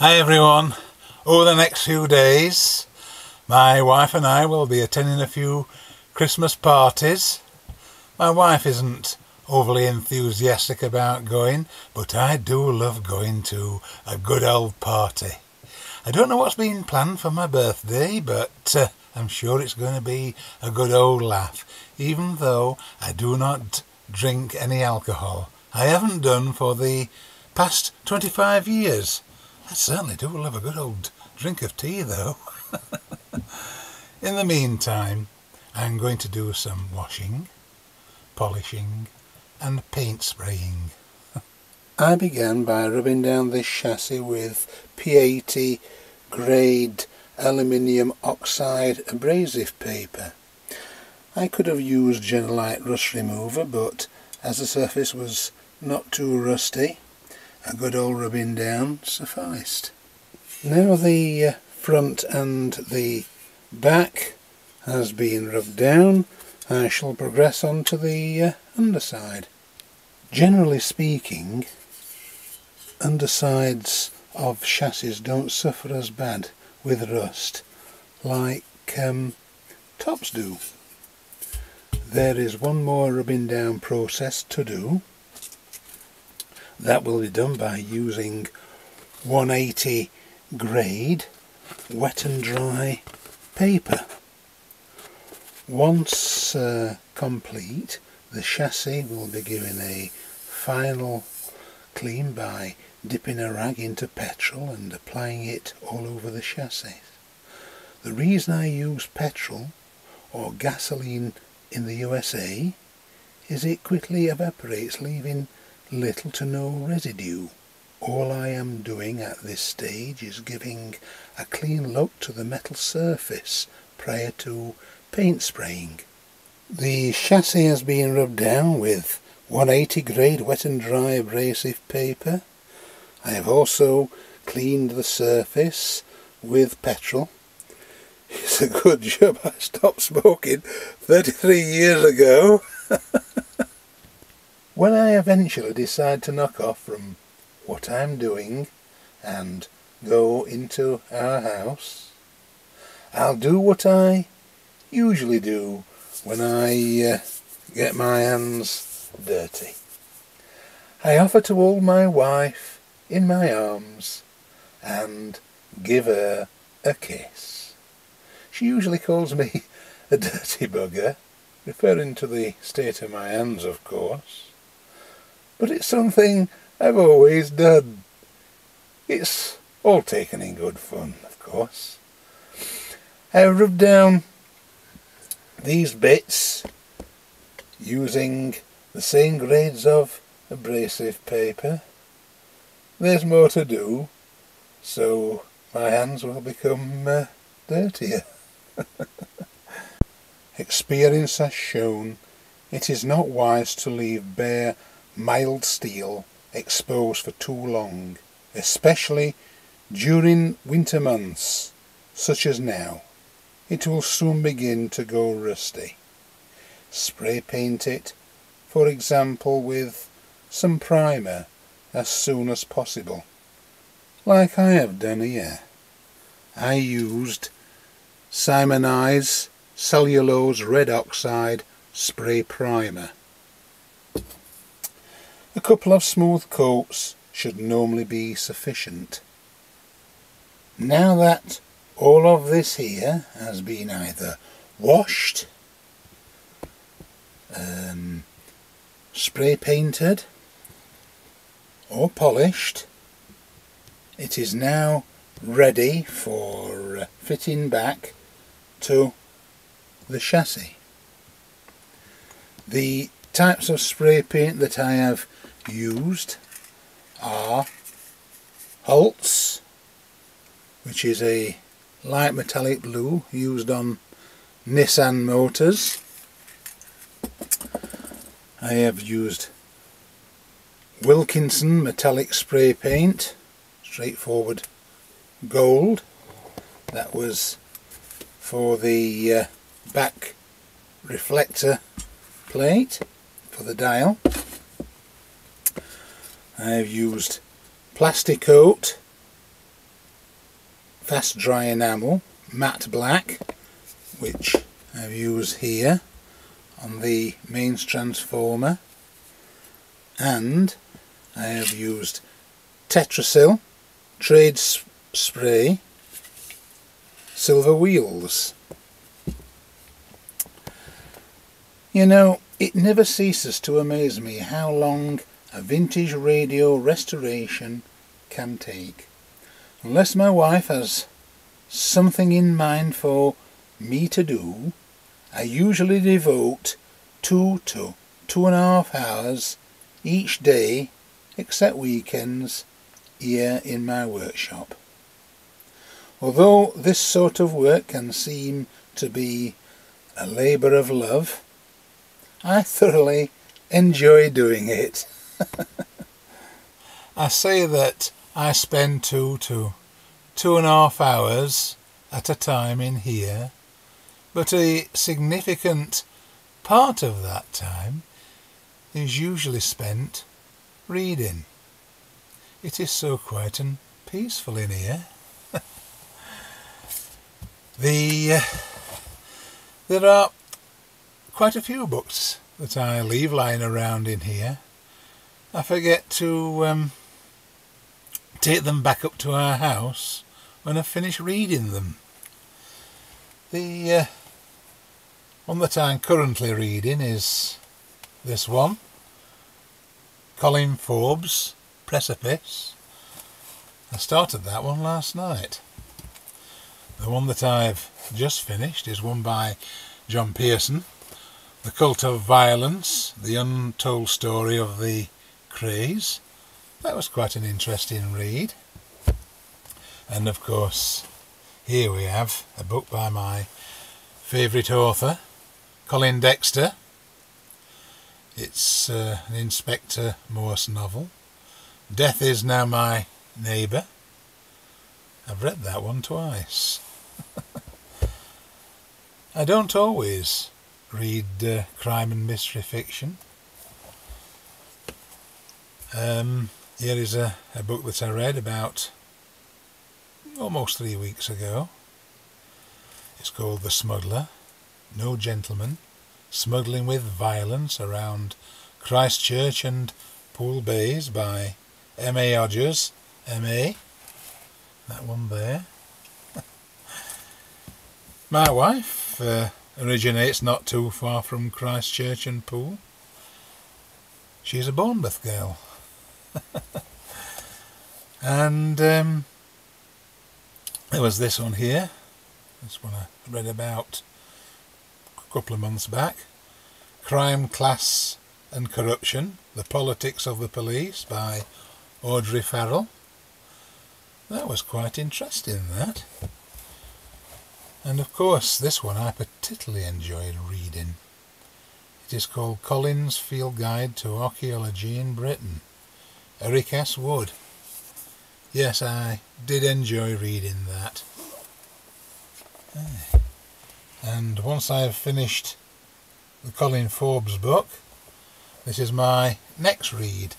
Hi everyone. Over the next few days my wife and I will be attending a few Christmas parties. My wife isn't overly enthusiastic about going, but I do love going to a good old party. I don't know what's been planned for my birthday, but I'm sure it's going to be a good old laugh, even though I do not drink any alcohol. I haven't done for the past 25 years. I certainly do love a good old drink of tea though. In the meantime, I'm going to do some washing, polishing and paint spraying. I began by rubbing down this chassis with P80 grade aluminium oxide abrasive paper. I could have used Genelite rust remover, but as the surface was not too rusty, a good old rubbing down sufficed. Now the front and the back has been rubbed down, I shall progress on to the underside. Generally speaking, undersides of chassis don't suffer as bad with rust like tops do. There is one more rubbing down process to do. That will be done by using 180 grade wet and dry paper. Once complete, the chassis will be given a final clean by dipping a rag into petrol and applying it all over the chassis. The reason I use petrol or gasoline in the USA is it quickly evaporates, leaving little to no residue. All I am doing at this stage is giving a clean look to the metal surface prior to paint spraying. The chassis has been rubbed down with 180 grade wet and dry abrasive paper. I have also cleaned the surface with petrol. It's a good job I stopped smoking 33 years ago. When I eventually decide to knock off from what I'm doing and go into our house, I'll do what I usually do when I get my hands dirty. I offer to hold my wife in my arms and give her a kiss. She usually calls me a dirty bugger, referring to the state of my hands, of course. But it's something I've always done. It's all taken in good fun, of course. I've rubbed down these bits using the same grades of abrasive paper. There's more to do, so my hands will become dirtier. Experience has shown it is not wise to leave bare mild steel exposed for too long, especially during winter months such as now. It will soon begin to go rusty. Spray paint it, for example, with some primer as soon as possible, like I have done here. I used Simonized cellulose red oxide spray primer. A couple of smooth coats should normally be sufficient. Now that all of this here has been either washed, spray painted or polished, it is now ready for fitting back to the chassis. The types of spray paint that I have used are Holtz, which is a light metallic blue used on Nissan motors. I have used Wilkinson metallic spray paint, straightforward gold. That was for the back reflector plate for the dial. I have used Plasticoat fast dry enamel, matte black, which I've used here on the mains transformer, and I have used Tetrasil trade spray silver wheels. You know, it never ceases to amaze me how long a vintage radio restoration can take. Unless my wife has something in mind for me to do, I usually devote 2 to 2.5 hours each day, except weekends, here in my workshop. Although this sort of work can seem to be a labour of love, I thoroughly enjoy doing it. I say that I spend 2 to 2.5 hours at a time in here, but a significant part of that time is usually spent reading. It is so quiet and peaceful in here. There are quite a few books that I leave lying around in here. I forget to take them back up to our house when I've finished reading them. The one that I'm currently reading is this one, Colin Forbes' Precipice. I started that one last night. The one that I've just finished is one by John Pearson, The Cult of Violence, The Untold Story of the Craze. That was quite an interesting read. And of course, here we have a book by my favourite author, Colin Dexter. It's an Inspector Morse novel. Death Is Now My Neighbour. I've read that one twice. I don't always read crime and mystery fiction. Here is a book that I read about almost 3 weeks ago. It's called The Smuggler, No Gentleman, Smuggling with Violence Around Christchurch and Poole Bays by M.A. Odgers, M.A. That one there. My wife originates not too far from Christchurch and Poole. She's a Bournemouth girl. And there was this one here. This one I read about a couple of months back. Crime, Class and Corruption, The Politics of the Police by Audrey Farrell. That was quite interesting, that. And of course this one I particularly enjoyed reading. It is called Colin's Field Guide to Archaeology in Britain. Eric S. Wood. Yes, I did enjoy reading that. And once I've finished the Colin Forbes book, this is my next read.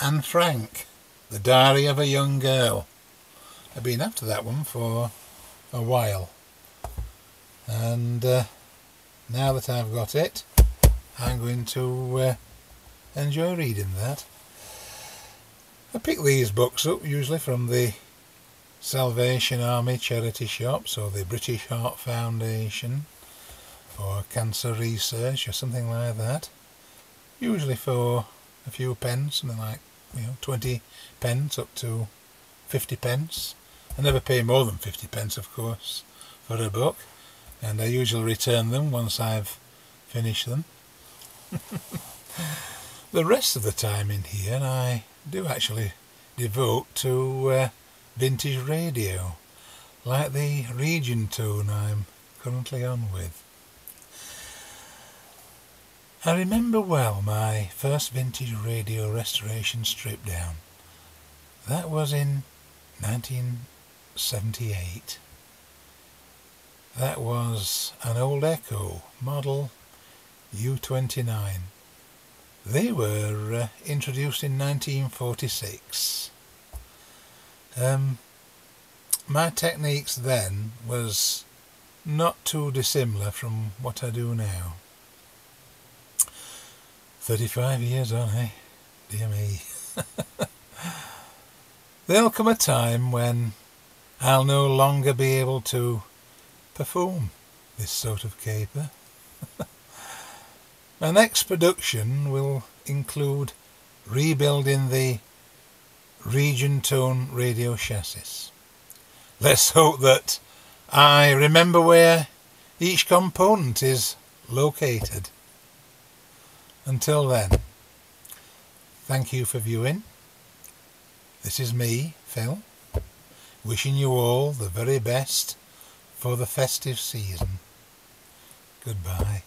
Anne Frank, The Diary of a Young Girl. I've been after that one for a while, and now that I've got it, I'm going to enjoy reading that. I pick these books up usually from the Salvation Army charity shops, or the British Heart Foundation, or Cancer Research, or something like that. Usually for a few pence, something like 20 pence up to 50 pence. I never pay more than 50 pence, of course, for a book, and I usually return them once I've finished them. The rest of the time in here I do actually devote to vintage radio, like the Regentone I'm currently on with. I remember well my first vintage radio restoration strip down. That was in 1978. That was an old Echo model U29. They were introduced in 1946. my techniques then was not too dissimilar from what I do now. 35 years on, eh? Dear me. There'll come a time when I'll no longer be able to perform this sort of caper. My next production will include rebuilding the Regentone radio chassis. Let's hope that I remember where each component is located. Until then, thank you for viewing. This is me, Phil, wishing you all the very best for the festive season. Goodbye.